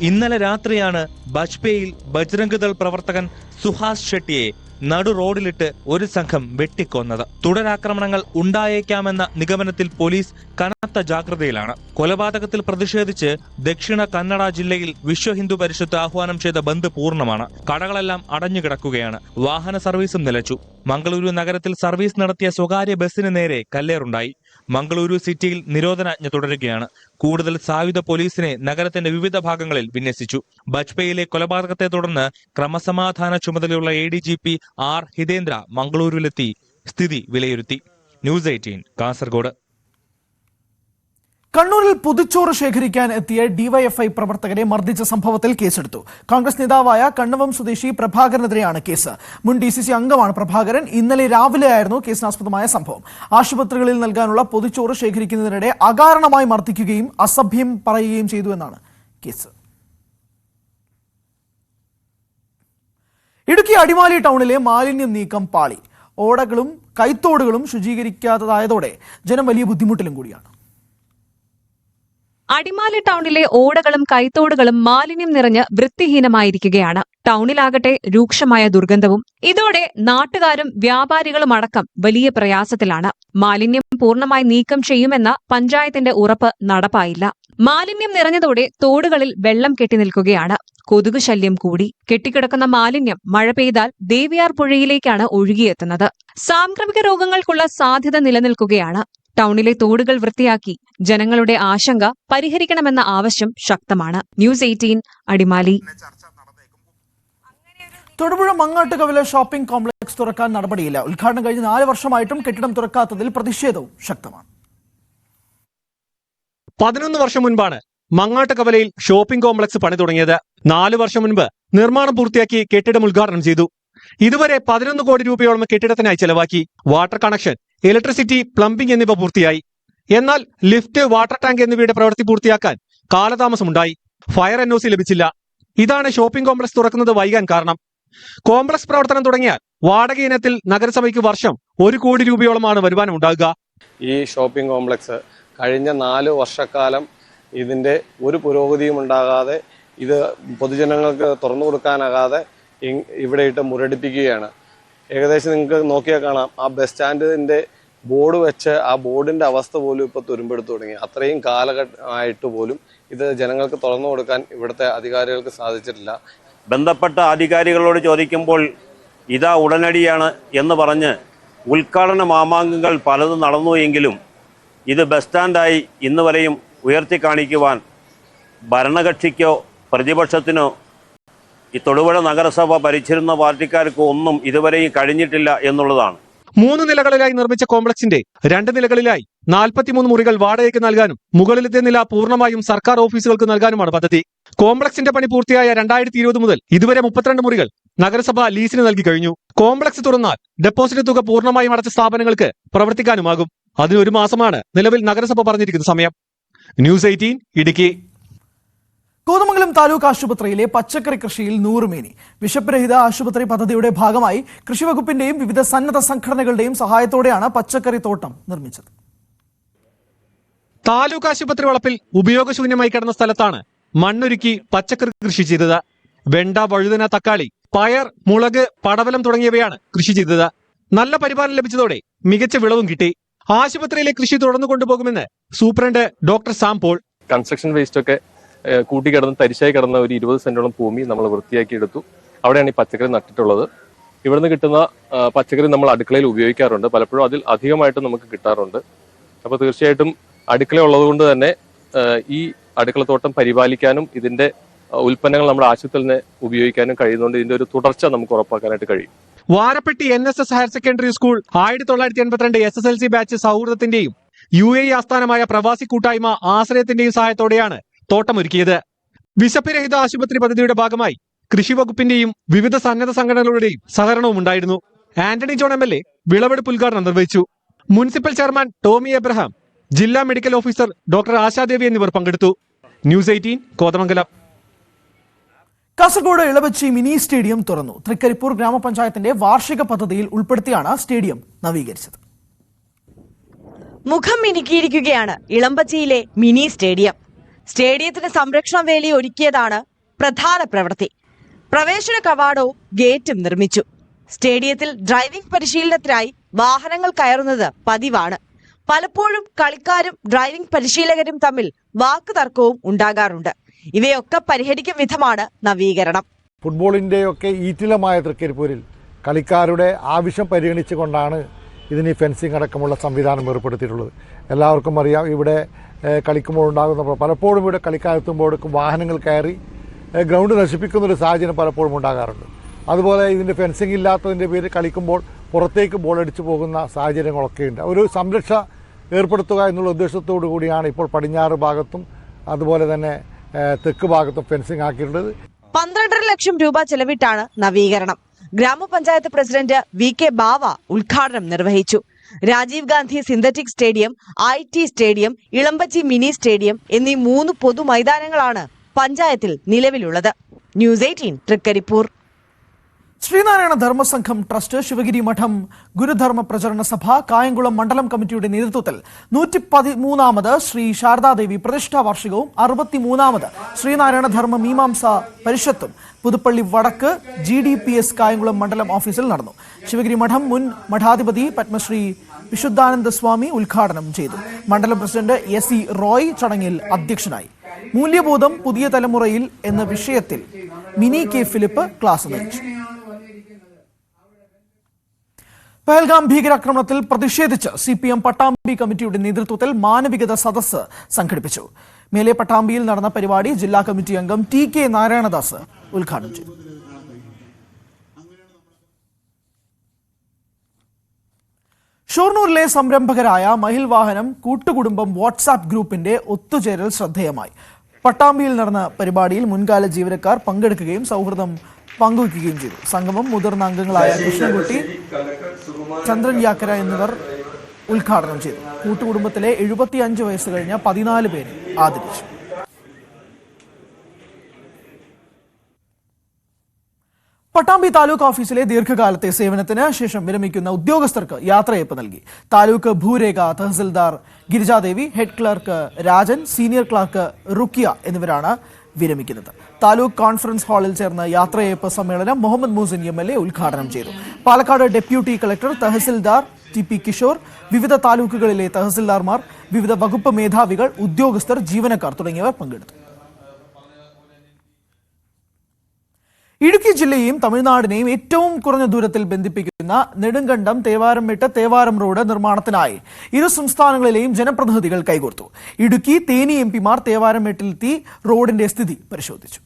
L: ഇന്നലെ രാത്രിയാണ് ബജ്പേയിൽ ബജ്രംഗ് ദൾ പ്രവർത്തകൻ സുഹാസ് ഷെട്ടിയെ നടു റോഡിലിട്ട് ഒരു സംഘം വെട്ടിക്കൊന്നത്. തുടരാക്രമണങ്ങൾ ഉണ്ടായേക്കാമെന്ന നിഗമനത്തിൽ പോലീസ് കനത്ത ജാഗ്രതയിലാണ്. കൊലപാതകത്തിൽ പ്രതിഷേധിച്ച് ദക്ഷിണ കന്നഡ ജില്ലയിൽ വിശ്വ ഹിന്ദു പരിഷത്ത് ആഹ്വാനം ചെയ്ത ബന്ദ് പൂർണ്ണമാണ്. കടകളെല്ലാം അടഞ്ഞുകിടക്കുകയാണ്. വാഹന സർവീസും നിലച്ചു. മംഗളൂരു നഗരത്തിൽ സർവീസ് നടത്തിയ സ്വകാര്യ ബസിന് നേരെ കല്ലേറുണ്ടായി. മംഗളൂരു സിറ്റിയിൽ നിരോധനാജ്ഞ തുടരുകയാണ്. കൂടുതൽ സായുധ പോലീസിനെ നഗരത്തിന്റെ വിവിധ ഭാഗങ്ങളിൽ വിന്യസിച്ചു. ബജ്പേയിലെ കൊലപാതകത്തെ തുടർന്ന് ക്രമസമാധാന ചുമതലയുള്ള ADGP R ഹിതേന്ദ്ര മംഗളൂരുവിലെത്തി സ്ഥിതി വിലയിരുത്തി. ന്യൂസ് 18 കാസർഗോഡ്.
A: കണ്ണൂരിൽ പൊതിച്ചോറ് ശേഖരിക്കാൻ എത്തിയ DYFI പ്രവർത്തകരെ മർദ്ദിച്ച സംഭവത്തിൽ കേസെടുത്തു. കോൺഗ്രസ് നേതാവായ കണ്ണവം സ്വദേശി പ്രഭാകരനെതിരെയാണ് കേസ്. മുൻ DCC അംഗമാണ് പ്രഭാകരൻ. ഇന്നലെ രാവിലെയായിരുന്നു കേസിനാസ്പദമായ സംഭവം. ആശുപത്രികളിൽ നൽകാനുള്ള പൊതിച്ചോറ് ശേഖരിക്കുന്നതിനിടെ അകാരണമായി മർദ്ദിക്കുകയും അസഭ്യം പറയുകയും ചെയ്തുവെന്നാണ് കേസ്. ഇടുക്കി അടിമാലി ടൗണിലെ മാലിന്യം നീക്കം പാളി. ഓടകളും കൈത്തോടുകളും ശുചീകരിക്കാത്തതായതോടെ ജനം വലിയ ബുദ്ധിമുട്ടിലും കൂടിയാണ്.
B: അടിമാലി ടൗണിലെ ഓടകളും കൈത്തോടുകളും മാലിന്യം നിറഞ്ഞ് വൃത്തിഹീനമായിരിക്കുകയാണ്. ടൗണിലാകട്ടെ രൂക്ഷമായ ദുർഗന്ധവും. ഇതോടെ നാട്ടുകാരും വ്യാപാരികളും അടക്കം വലിയ പ്രയാസത്തിലാണ്. മാലിന്യം പൂർണ്ണമായി നീക്കം ചെയ്യുമെന്ന പഞ്ചായത്തിന്റെ ഉറപ്പ് നടപ്പായില്ല. മാലിന്യം നിറഞ്ഞതോടെ തോടുകളിൽ വെള്ളം കെട്ടിനിൽക്കുകയാണ്. കൊതുക് ശല്യം കൂടി. കെട്ടിക്കിടക്കുന്ന മാലിന്യം മഴ പെയ്താൽ ദേവിയാർ പുഴയിലേക്കാണ് ഒഴുകിയെത്തുന്നത്. സാംക്രമിക രോഗങ്ങൾക്കുള്ള സാധ്യത നിലനിൽക്കുകയാണ്. ടൗണിലെ തോടുകൾ വൃത്തിയാക്കി ജനങ്ങളുടെ ആശങ്ക പരിഹരിക്കണമെന്ന ആവശ്യം ശക്തമാണ്. News 18 Adimali.
A: Thodupuzha Mangattukavala shopping complex തുറക്കാൻ നടപടിയില്ല. ഉദ്ഘാടനം കഴിഞ്ഞ് 4 വർഷമായിട്ടും കെട്ടിടം തുറക്കാത്തതിൽ പ്രതിഷേധവും ശക്തമാണ്.
M: 11 വർഷം മുൻപാണ് മങ്ങാട്ടുകവലയിൽ ഷോപ്പിംഗ് കോംപ്ലക്സ് പണി തുടങ്ങിയത്. 4 വർഷം മുൻപ് നിർമ്മാണം പൂർത്തിയാക്കി കെട്ടിടം ഉദ്ഘാടനം ചെയ്തു. ഇതുവരെ 11 കോടി രൂപയോളം കെട്ടിടത്തിനായി ചെലവാക്കി. വാട്ടർ കണക്ഷൻ, ഇലക്ട്രിസിറ്റി, പ്ലംബിംഗ് എന്നിവ പൂർത്തിയായി. എന്നാൽ ലിഫ്റ്റ്, വാട്ടർ ടാങ്ക് എന്നിവയുടെ പ്രവൃത്തി പൂർത്തിയാക്കാൻ കാലതാമസമുണ്ടായി. ഫയർ NOC ലഭിച്ചില്ല. ഇതാണ് ഷോപ്പിംഗ് കോംപ്ലക്സ് തുറക്കുന്നത് വൈകാൻ കാരണം. കോംപ്ലക്സ് പ്രവർത്തനം തുടങ്ങിയാൽ വാടക ഇനത്തിൽ നഗരസഭയ്ക്ക് വർഷം 1 കോടി രൂപയോളമാണ് വരുമാനം ഉണ്ടാകുക.
N: ഈ ഷോപ്പിംഗ് കോംപ്ലക്സ് കഴിഞ്ഞ 4 വർഷക്കാലം ഇതിൻ്റെ ഒരു പുരോഗതിയും ഉണ്ടാകാതെ, ഇത് പൊതുജനങ്ങൾക്ക് തുറന്നു കൊടുക്കാനാകാതെ ഇവിടെ ഇട്ട് മുരടിപ്പിക്കുകയാണ്. ഏകദേശം നിങ്ങൾക്ക് നോക്കിയാൽ കാണാം, ആ ബസ് സ്റ്റാൻഡിൻ്റെ ബോർഡ് വെച്ച് ആ ബോർഡിൻ്റെ അവസ്ഥ പോലും ഇപ്പോൾ തുരുമ്പെടുത്തു തുടങ്ങി. അത്രയും കാലഘട്ടമായിട്ട് പോലും ഇത് ജനങ്ങൾക്ക് തുറന്നു കൊടുക്കാൻ ഇവിടുത്തെ അധികാരികൾക്ക് സാധിച്ചിട്ടില്ല.
O: ബന്ധപ്പെട്ട അധികാരികളോട് ചോദിക്കുമ്പോൾ ഇതാ ഉടനടിയാണ് എന്ന് പറഞ്ഞ് ഉദ്ഘാടന മാമാങ്കങ്ങൾ പലതും നടന്നു എങ്കിലും ഇത് ബസ് സ്റ്റാൻഡായി ഇന്ന് വരെയും ഉയർത്തി കാണിക്കുവാൻ ഭരണകക്ഷിക്കോ പ്രതിപക്ഷത്തിനോ ഈ തൊടുപുഴ നഗരസഭ ഭരിച്ചിരുന്ന പാർട്ടിക്കാർക്കോ ഒന്നും ഇതുവരെയും കഴിഞ്ഞിട്ടില്ല എന്നുള്ളതാണ്.
M: 3 നിലകളിലായി നിർമ്മിച്ച കോംപ്ലക്സിന്റെ 2 നിലകളിലായി 43 മുറികൾ വാടകയ്ക്ക് നൽകാനും മുകളിലത്തെ നില പൂർണ്ണമായും സർക്കാർ ഓഫീസുകൾക്ക് നൽകാനുമാണ് പദ്ധതി. കോംപ്ലക്സിന്റെ പണി പൂർത്തിയായ 2020 മുതൽ ഇതുവരെ 32 മുറികൾ നഗരസഭ ലീസിന് നൽകി കഴിഞ്ഞു. കോംപ്ലക്സ് തുറന്നാൽ ഡെപ്പോസിറ്റ് തുക പൂർണ്ണമായും അടച്ച സ്ഥാപനങ്ങൾക്ക് പ്രവർത്തിക്കാനുമാകും. അതിന് 1 മാസമാണ് നിലവിൽ നഗരസഭ പറഞ്ഞിരിക്കുന്ന സമയം. ന്യൂസ് 18 ഇടുക്കി.
A: കോതമംഗലം താലൂക്ക് ആശുപത്രിയിലെ പച്ചക്കറി കൃഷിയിൽ 100 മേനി. വിശപ്പ് രഹിത ആശുപത്രി പദ്ധതിയുടെ ഭാഗമായി കൃഷിവകുപ്പിന്റെയും വിവിധ സന്നദ്ധ സംഘടനകളുടെയും സഹായത്തോടെയാണ് പച്ചക്കറി തോട്ടം നിർമ്മിച്ചത്.
M: താലൂക്ക് ആശുപത്രി വളപ്പിൽ ഉപയോഗശൂന്യമായി കിടന്ന സ്ഥലത്താണ് മണ്ണൊരുക്കി പച്ചക്കറി കൃഷി ചെയ്തത്. വെണ്ട, വഴുതന, തക്കാളി, പയർ, മുളക്, പടവലം തുടങ്ങിയവയാണ് കൃഷി ചെയ്തത്. നല്ല പരിപാലനം ലഭിച്ചതോടെ മികച്ച വിളവും കിട്ടി. ആശുപത്രിയിലെ കൃഷി തുടർന്നു കൊണ്ടുപോകുമെന്ന് superintendent doctor Sam Paul.
P: Construction waste ഒക്കെ കൂട്ടിക്കിടന്ന് തരിശായി കിടന്ന ഒരു 20 സെന്റോളം ഭൂമി നമ്മൾ വൃത്തിയാക്കി എടുത്തു. അവിടെയാണ് ഈ പച്ചക്കറി നട്ടിട്ടുള്ളത്. ഇവിടുന്ന് കിട്ടുന്ന പച്ചക്കറി നമ്മൾ അടുക്കളയിൽ ഉപയോഗിക്കാറുണ്ട്. പലപ്പോഴും അതിൽ അധികമായിട്ട് നമുക്ക് കിട്ടാറുണ്ട്. അപ്പോൾ തീർച്ചയായിട്ടും അടുക്കള ഉള്ളത് തന്നെ ഈ അടുക്കളത്തോട്ടം പരിപാലിക്കാനും ഇതിന്റെ ഉൽപ്പന്നങ്ങൾ നമ്മുടെ ആശുപത്രിയിൽ തന്നെ ഉപയോഗിക്കാനും കഴിയുന്നതുകൊണ്ട് ഇതിന്റെ ഒരു തുടർച്ച നമുക്ക് ഉറപ്പാക്കാനായിട്ട് കഴിയും.
M: Varappetty NSS higher secondary school 1982 SSLC batch സൗഹൃദത്തിന്റെയും UAE ആസ്ഥാനമായ പ്രവാസി കൂട്ടായ്മ ആശ്രയത്തിന്റെയും സഹായത്തോടെയാണ് തോട്ടമൊരുക്കിയത്. വിശപ്പ് രഹിത ആശുപത്രി പദ്ധതിയുടെ ഭാഗമായി കൃഷി വകുപ്പിന്റെയും വിവിധ സന്നദ്ധ സംഘടനകളുടെയും സഹകരണവും ഉണ്ടായിരുന്നു. ആന്റണി ജോൺ MLA വിളവെടുപ്പ് ഉദ്ഘാടനം നിർവഹിച്ചു. മുനിസിപ്പൽ ചെയർമാൻ ടോമി എബ്രഹാം, ജില്ലാ മെഡിക്കൽ ഓഫീസർ ഡോക്ടർ ആശാദേവി എന്നിവർ പങ്കെടുത്തു. News 18 Kothamangalam.
A: Kasaragod Ilavachi mini stadium തുറന്നു. തൃക്കരിപ്പൂർ ഗ്രാമപഞ്ചായത്തിന്റെ വാർഷിക പദ്ധതിയിൽ ഉൾപ്പെടുത്തിയാണ് സ്റ്റേഡിയം നവീകരിച്ചത്.
Q: മുഖം മിനുക്കിയിരിക്കുകയാണ് ഇളമ്പച്ചിയിലെ മിനി സ്റ്റേഡിയം. സ്റ്റേഡിയത്തിന് സംരക്ഷണ വേലി ഒരുക്കിയതാണ് പ്രധാന പ്രവൃത്തി. പ്രവേശന കവാടവും ഗേറ്റും നിർമ്മിച്ചു. സ്റ്റേഡിയത്തിൽ ഡ്രൈവിംഗ് പരിശീലനത്തിനായി വാഹനങ്ങൾ കയറുന്നത് പതിവാണ്. പലപ്പോഴും കളിക്കാരും ഡ്രൈവിംഗ് പരിശീലകരും തമ്മിൽ വാക്കുതർക്കവും ഉണ്ടാകാറുണ്ട്. ഇവയൊക്കെ പരിഹരിക്കും വിധമാണ് നവീകരണം.
R: ഫുട്ബോളിൻ്റെയൊക്കെ ഈറ്റിലമായ തൃക്കരിപ്പൂരിൽ കളിക്കാരുടെ ആവശ്യം പരിഗണിച്ചുകൊണ്ടാണ് ഇതിന് ഫെൻസിങ് അടക്കമുള്ള സംവിധാനം ഏർപ്പെടുത്തിയിട്ടുള്ളത്. എല്ലാവർക്കും അറിയാം, ഇവിടെ കളിക്കുമ്പോൾ ഉണ്ടാകുന്ന പലപ്പോഴും ഇവിടെ കളിക്കാരെത്തുമ്പോഴേക്കും വാഹനങ്ങൾ കയറി ഗ്രൗണ്ട് നശിപ്പിക്കുന്നൊരു സാഹചര്യം പലപ്പോഴും ഉണ്ടാകാറുണ്ട്. അതുപോലെ ഇതിൻ്റെ ഫെൻസിങ് ഇല്ലാത്തതിൻ്റെ പേരിൽ കളിക്കുമ്പോൾ പുറത്തേക്ക് ബോൾ അടിച്ചു പോകുന്ന സാഹചര്യങ്ങളൊക്കെയുണ്ട്. ഒരു സംരക്ഷ ഏർപ്പെടുത്തുക എന്നുള്ള ഉദ്ദേശത്തോടു കൂടിയാണ് ഇപ്പോൾ പടിഞ്ഞാറ് ഭാഗത്തും അതുപോലെ തന്നെ തെക്ക് ഭാഗത്തും ഫെൻസിങ് ആക്കിയിട്ടുള്ളത്.
Q: 12.5 ലക്ഷം രൂപ ചെലവിട്ടാണ് നവീകരണം. ഗ്രാമപഞ്ചായത്ത് പ്രസിഡന്റ് VK ബാവ ഉദ്ഘാടനം നിർവഹിച്ചു. Rajiv Gandhi synthetic stadium, IT stadium, Elambachi mini stadium എന്നീ 3 പൊതു മൈതാനങ്ങളാണ് പഞ്ചായത്തിൽ നിലവിലുള്ളത്. ന്യൂസ് 18 തൃക്കരിപ്പൂർ.
A: ശ്രീനാരായണ ധർമ്മസംഘം ട്രസ്റ്റ്, ശിവഗിരി മഠം ഗുരുധർമ്മ പ്രചരണ സഭ, കായംകുളം മണ്ഡലം കമ്മിറ്റിയുടെ നേതൃത്വത്തിൽ 113ാമത് ശ്രീ ശാരദാദേവി പ്രതിഷ്ഠാ വാർഷികവും 63ാമത് ശ്രീനാരായണ ധർമ്മ മീമാംസ പരിഷത്തും പുതുപ്പള്ളി വടക്ക് GDPS കായംകുളം മണ്ഡലം ഓഫീസിൽ നടന്നു. ശിവഗിരി മഠം മുൻ മഠാധിപതി പത്മശ്രീ വിശുദ്ധാനന്ദ സ്വാമി ഉദ്ഘാടനം ചെയ്തു. മണ്ഡലം പ്രസിഡന്റ് SE റോയ് ചടങ്ങിൽ അധ്യക്ഷനായി. മൂല്യബോധം പുതിയ തലമുറയിൽ എന്ന വിഷയത്തിൽ മിനി K ഫിലിപ്പ് ക്ലാസ് നയിച്ചു. പഹൽഗാം ഭീകരാക്രമണത്തിൽ പ്രതിഷേധിച്ച് CPM പട്ടാമ്പി കമ്മിറ്റിയുടെ നേതൃത്വത്തിൽ മാനവികത സദസ്സ് സംഘടിപ്പിച്ചു. മേലെ പട്ടാമ്പിയിൽ നടന്ന പരിപാടി ജില്ലാ കമ്മിറ്റി അംഗം TK നാരായണദാസ് ഉദ്ഘാടനം ചെയ്തു. ഷൊർണൂരിലെ സംരംഭകരായ മഹിൽ വാഹനം കൂട്ടുകുടുംബം വാട്സാപ്പ് ഗ്രൂപ്പിന്റെ ഒത്തുചേരൽ ശ്രദ്ധേയമായി. പട്ടാമ്പിയിൽ നടന്ന പരിപാടിയിൽ മുൻകാല ജീവനക്കാർ പങ്കെടുക്കുകയും സൗഹൃദം പങ്കുവയ്ക്കുകയും ചെയ്തു. സംഗമം മുതിർന്ന അംഗങ്ങളായ കൃഷ്ണൻകുട്ടി, ചന്ദ്രൻ യാക്കര എന്നിവർ ഉദ്ഘാടനം ചെയ്തു. കൂട്ടുകുടുംബത്തിലെ 75 വയസ്സ് കഴിഞ്ഞ 14 പേരെ ആദരിച്ചു. പട്ടാമ്പി താലൂക്ക് ഓഫീസിലെ ദീർഘകാലത്തെ സേവനത്തിന് ശേഷം വിരമിക്കുന്ന ഉദ്യോഗസ്ഥർക്ക് യാത്രയയപ്പ് നൽകി. താലൂക്ക് ഭൂരേഖ tahsildar Girijadevi, head clerk Rajan, senior clerk Rukkiya എന്നിവരാണ് വിരമിക്കുന്നത്. താലൂക്ക് കോൺഫറൻസ് ഹാളിൽ ചേർന്ന യാത്രയയപ്പ് സമ്മേളനം മുഹമ്മദ് മൂസിൻ MLA ഉദ്ഘാടനം ചെയ്തു. Palakkad deputy collector, tahsildar TP Kishore, വിവിധ താലൂക്കുകളിലെ തഹസിൽദാർമാർ, വിവിധ വകുപ്പ് മേധാവികൾ, ഉദ്യോഗസ്ഥർ, ജീവനക്കാർ തുടങ്ങിയവർ പങ്കെടുത്തു. ഇടുക്കി ജില്ലയെയും തമിഴ്നാടിനെയും ഏറ്റവും കുറഞ്ഞ ദൂരത്തിൽ ബന്ധിപ്പിക്കുന്ന നെടുങ്കണ്ടം തേവാരംമെട്ട് തേവാരം റോഡ് നിർമ്മാണത്തിനായി ഇരു സംസ്ഥാനങ്ങളിലെയും ജനപ്രതിനിധികൾ കൈകോർത്തു. ഇടുക്കി, തേനി MPമാർ തേവാരംമെട്ടിലെത്തി റോഡിന്റെ സ്ഥിതി പരിശോധിച്ചു.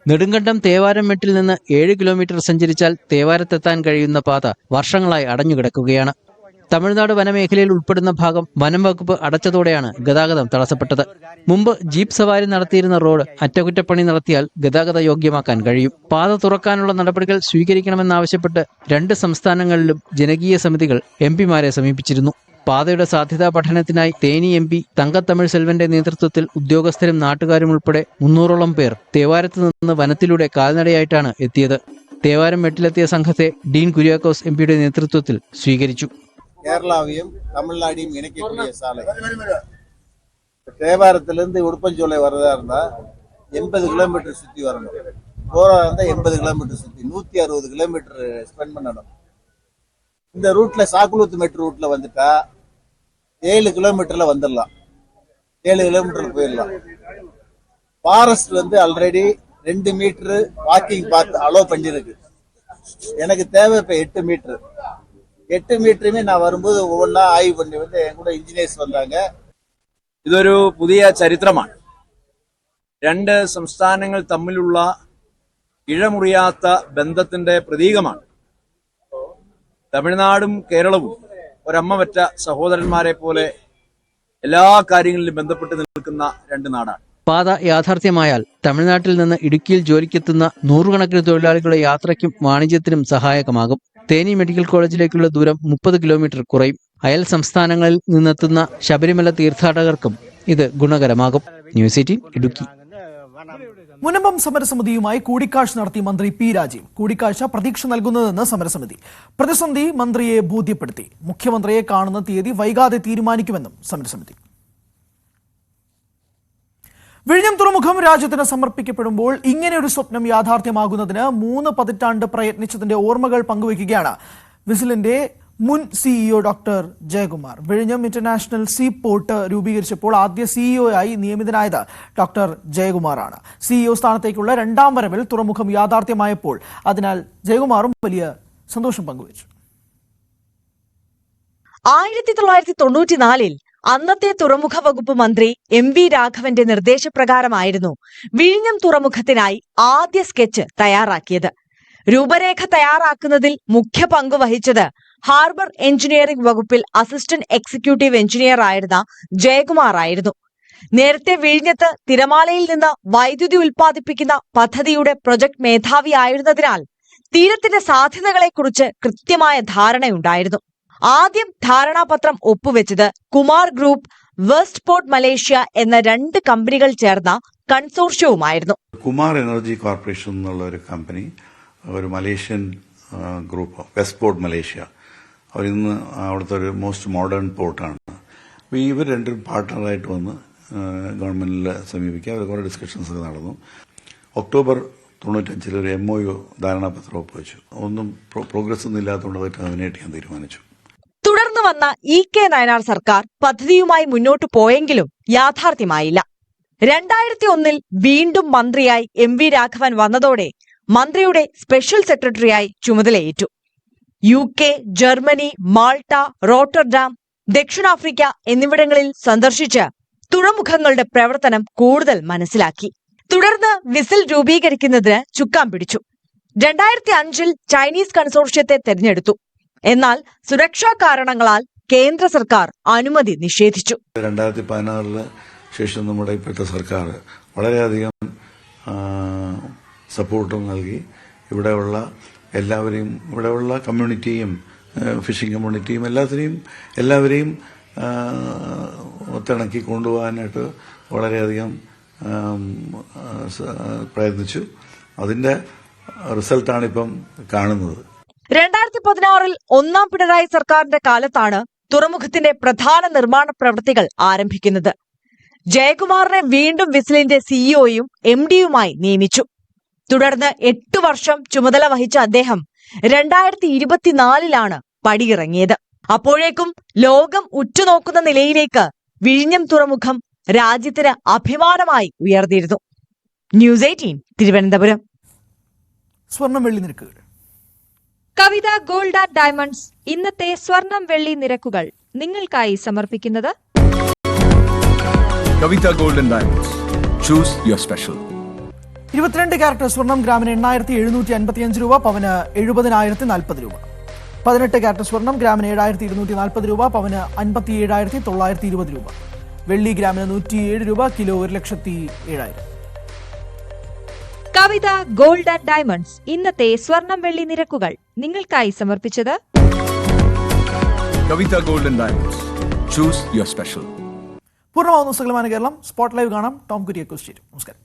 F: നെടുങ്കണ്ടം തേവാരംമെട്ടിൽ നിന്ന് 7 കിലോമീറ്റർ സഞ്ചരിച്ചാൽ തേവാരത്തെത്താൻ കഴിയുന്ന പാത വർഷങ്ങളായി അടഞ്ഞുകിടക്കുകയാണ്. തമിഴ്നാട് വനമേഖലയിൽ ഉൾപ്പെടുന്ന ഭാഗം വനം വകുപ്പ് അടച്ചതോടെയാണ് ഗതാഗതം തടസ്സപ്പെട്ടത്. മുമ്പ് ജീപ്പ് സവാരി നടത്തിയിരുന്ന റോഡ് അറ്റകുറ്റപ്പണി നടത്തിയാൽ ഗതാഗത യോഗ്യമാക്കാൻ കഴിയും. പാത തുറക്കാനുള്ള നടപടികൾ സ്വീകരിക്കണമെന്നാവശ്യപ്പെട്ട് 2 സംസ്ഥാനങ്ങളിലും ജനകീയ സമിതികൾ MPമാരെ സമീപിച്ചിരുന്നു. പാതയുടെ സാധ്യതാ പഠനത്തിനായി തേനി MP തങ്കത്തമിഴ് സെൽവന്റെ നേതൃത്വത്തിൽ ഉദ്യോഗസ്ഥരും നാട്ടുകാരും ഉൾപ്പെടെ 300ഓളം പേർ തേവാരത്ത് നിന്ന് വനത്തിലൂടെ കാൽനടയായിട്ടാണ് എത്തിയത്. തേവാരം മെട്ടിലെത്തിയ സംഘത്തെ ഡീൻ കുര്യാക്കോസ് MPയുടെ നേതൃത്വത്തിൽ സ്വീകരിച്ചു.
S: கேரளாவையும் தமிழ்நாடையும் இணைக்கக்கூடிய சாலை. தேவாரத்திலிருந்து உடுப்பஞ்சோலை வர்றதா இருந்தா 80 கிலோமீட்டர் சுத்தி வரணும். போறதா இருந்தா 80 கிலோமீட்டர் சுத்தி 160 கிலோமீட்டர் ஸ்பெண்ட் பண்ணணும். இந்த ரூட்ல சாக்குலூத்து மெட்ரோ ரூட்ல வந்துட்டா 7 கிலோமீட்டர்ல வந்துடலாம். 7 கிலோமீட்டர்ல போயிடலாம். ஃபாரஸ்ட் வந்து ஆல்ரெடி 2 மீட்டர் வாக்கிங் பாத் அலோ பண்ணிருக்கு. எனக்கு தேவை இப்ப 8 மீட்டர். 8 മീറ്ററുമേ ഞാൻ വരുമ്പോൾ ഒന്നാ ആയ്വ് പണി വന്ന് എൻ കൂടെ എഞ്ചിനീയേഴ്സ് വന്നാங்க.
T: ഇതൊരു പുതിയ ചരിത്രമാണ്. 2 സംസ്ഥാനങ്ങൾ തമ്മിലുള്ള ഇഴമുറിയാത്ത ബന്ധത്തിന്റെ പ്രതീകമാണ്. തമിഴ്നാടും കേരളവും ഒരമ്മ വറ്റ സഹോദരന്മാരെ പോലെ എല്ലാ കാര്യങ്ങളിലും ബന്ധപ്പെട്ട് നിൽക്കുന്ന 2 നാടാണ്.
F: പാത യാഥാർത്ഥ്യമായാൽ തമിഴ്നാട്ടിൽ നിന്ന് ഇടുക്കിയിൽ ജോലിക്കെത്തുന്ന നൂറുകണക്കിന് തൊഴിലാളികളുടെ യാത്രയ്ക്കും വാണിജ്യത്തിനും സഹായകമാകും. തേനി മെഡിക്കൽ കോളേജിലേക്കുള്ള ദൂരം 30 കിലോമീറ്റർ കുറയും. അയൽ സംസ്ഥാനങ്ങളിൽ നിന്നെത്തുന്ന ശബരിമല തീർത്ഥാടകർക്കും ഇത് ഗുണകരമാകും. ന്യൂസ് 18 ഇടുക്കി.
A: മുനമ്പം സമരസമിതിയുമായി കൂടിക്കാഴ്ച നടത്തി മന്ത്രി P. രാജീവ്. കൂടിക്കാഴ്ച പ്രതീക്ഷ നൽകുന്നതെന്ന് സമരസമിതി. പ്രതിസന്ധി മന്ത്രിയെ ബോധ്യപ്പെടുത്തി. മുഖ്യമന്ത്രിയെ കാണുന്ന തീയതി വൈകാതെ തീരുമാനിക്കുമെന്നും സമരസമിതി. വിഴിഞ്ഞം തുറമുഖം രാജ്യത്തിന് സമർപ്പിക്കപ്പെടുമ്പോൾ ഇങ്ങനെയൊരു സ്വപ്നം യാഥാർത്ഥ്യമാകുന്നതിന് 3 പതിറ്റാണ്ട് പ്രയത്നിച്ചതിന്റെ ഓർമ്മകൾ പങ്കുവയ്ക്കുകയാണ് വിസിലിന്റെ മുൻ CEO ഡോക്ടർ ജയകുമാർ. വിഴിഞ്ഞം ഇന്റർനാഷണൽ സീ പോർട്ട് രൂപീകരിച്ചപ്പോൾ ആദ്യ CEO ആയി നിയമിതനായത് ഡോക്ടർ ജയകുമാറാണ്. CEO സ്ഥാനത്തേക്കുള്ള 2ാം വരവിൽ തുറമുഖം യാഥാർത്ഥ്യമായപ്പോൾ അതിനാൽ ജയകുമാറും വലിയ സന്തോഷം പങ്കുവച്ചു.
Q: 1994-ൽ അന്നത്തെ തുറമുഖ വകുപ്പ് മന്ത്രി MV രാഘവന്റെ നിർദ്ദേശപ്രകാരമായിരുന്നു വിഴിഞ്ഞം തുറമുഖത്തിനായി ആദ്യ സ്കെച്ച് തയ്യാറാക്കിയത്. രൂപരേഖ തയ്യാറാക്കുന്നതിൽ മുഖ്യ പങ്ക് വഹിച്ചത് ഹാർബർ എഞ്ചിനീയറിംഗ് വകുപ്പിൽ അസിസ്റ്റന്റ് എക്സിക്യൂട്ടീവ് എഞ്ചിനീയർ ആയിരുന്ന ജയകുമാർ ആയിരുന്നു. നേരത്തെ വിഴിഞ്ഞത്ത് തിരമാലയിൽ നിന്ന് വൈദ്യുതി ഉൽപ്പാദിപ്പിക്കുന്ന പദ്ധതിയുടെ പ്രൊജക്ട് മേധാവിയായിരുന്നതിനാൽ തീരത്തിന്റെ സാധ്യതകളെക്കുറിച്ച് കൃത്യമായ ധാരണയുണ്ടായിരുന്നു. ആദ്യം ധാരണാപത്രം ഒപ്പുവെച്ചത് Kumar group, West Port Malaysia എന്ന 2 കമ്പനികൾ ചേർന്ന കൺസോർഷ്യവുമായിരുന്നു.
U: കുമാർ എനർജി കോർപ്പറേഷൻ എന്നുള്ള ഒരു കമ്പനി, ഒരു Malaysian group, West Port Malaysia, അവർ ഇന്ന് അവിടുത്തെ ഒരു മോസ്റ്റ് മോഡേൺ പോർട്ടാണ്. അപ്പോൾ ഇവർ 2 പാർട്ട്ണറായിട്ട് വന്ന് ഗവൺമെന്റിൽ സമീപിക്കുക. അവർ കുറേ ഡിസ്കഷൻസ് ഒക്കെ നടന്നു. ഒക്ടോബർ 95 ഒരു MOU ധാരണാപത്രം ഒപ്പുവെച്ചു. ഒന്നും പ്രോഗ്രസ് ഒന്നും ഇല്ലാത്തതുകൊണ്ട് അത് ടെർമിനേറ്റ് ചെയ്യാൻ തീരുമാനിച്ചു.
Q: തുടർന്ന് വന്ന EK നയനാർ സർക്കാർ പദ്ധതിയുമായി മുന്നോട്ടു പോയെങ്കിലും യാഥാർത്ഥ്യമായില്ല. 2001-ൽ വീണ്ടും മന്ത്രിയായി MV രാഘവൻ വന്നതോടെ മന്ത്രിയുടെ സ്പെഷ്യൽ സെക്രട്ടറിയായി ചുമതലയേറ്റു. UK, ജർമ്മനി, മാൾട്ട, റോട്ടർഡാം, ദക്ഷിണാഫ്രിക്ക എന്നിവിടങ്ങളിൽ സന്ദർശിച്ച് തുറമുഖങ്ങളുടെ പ്രവർത്തനം കൂടുതൽ മനസ്സിലാക്കി. തുടർന്ന് വിസിൽ രൂപീകരിക്കുന്നതിന് ചുക്കാൻ പിടിച്ചു. 2005-ൽ ചൈനീസ് കൺസോർഷ്യത്തെ തെരഞ്ഞെടുത്തു. എന്നാൽ സുരക്ഷാ കാരണങ്ങളാൽ കേന്ദ്ര സർക്കാർ അനുമതി നിഷേധിച്ചു.
U: 2016 ശേഷം നമ്മുടെ ഇപ്പോഴത്തെ സർക്കാർ വളരെയധികം സപ്പോർട്ട് നൽകി. ഇവിടെയുള്ള എല്ലാവരെയും, ഇവിടെയുള്ള കമ്മ്യൂണിറ്റിയും ഫിഷിംഗ് കമ്മ്യൂണിറ്റിയും എല്ലാവരെയും ഒത്തിണക്കി കൊണ്ടുപോകാനായിട്ട് വളരെയധികം പ്രയത്നിച്ചു. അതിൻ്റെ റിസൾട്ടാണ് ഇപ്പം കാണുന്നത്.
Q: 2016 ഒന്നാം പിണറായി സർക്കാരിന്റെ കാലത്താണ് തുറമുഖത്തിന്റെ പ്രധാന നിർമ്മാണ പ്രവൃത്തികൾ ആരംഭിക്കുന്നത്. ജയകുമാറിനെ വീണ്ടും വിസിലിന്റെ സിഇഒയും MD-യുമായി നിയമിച്ചു. തുടർന്ന് 8 വർഷം ചുമതല വഹിച്ച അദ്ദേഹം 2024 പടിയിറങ്ങിയത്. അപ്പോഴേക്കും ലോകം ഉറ്റുനോക്കുന്ന നിലയിലേക്ക് വിഴിഞ്ഞം തുറമുഖം രാജ്യത്തിന് അഭിമാനമായി ഉയർന്നിരുന്നു. ന്യൂസ് 18 തിരുവനന്തപുരം.
A: സ്വർണം വെള്ളി നിരക്കുകൾ.
B: കവിത ഗോൾഡ് ആൻഡ് ഡയമണ്ട്സ് ഇന്നത്തെ സ്വർണം വെള്ളി നിരക്കുകൾ നിങ്ങൾക്കായി സമർപ്പിക്കുന്നത്
D: Kavitha gold and diamonds. Choose your special.
A: 22 carat സ്വർണം ഗ്രാമിന് 8755 രൂപ, പവന് 70,040 രൂപ. 18 കാരറ്റ് സ്വർണം ഗ്രാമിന് 7240 രൂപ, പവന് 57,920 രൂപ. വെള്ളി ഗ്രാമിന് 107 രൂപ, kilo 1,07,000.
B: Kavitha gold and diamonds ഇന്നത്തെ സ്വർണം വെള്ളി നിരക്കുകൾ നിങ്ങൾക്കായി സമർപ്പിച്ചത്
D: Kavitha gold and diamonds. Choose your special.
A: പൂർണ്ണമാവുന്ന സകലമാന കേരളം സ്പോട്ട് ലൈവ് കാണാം. ടോം കുര്യക്കോസ് ചേരും. നമസ്കാരം.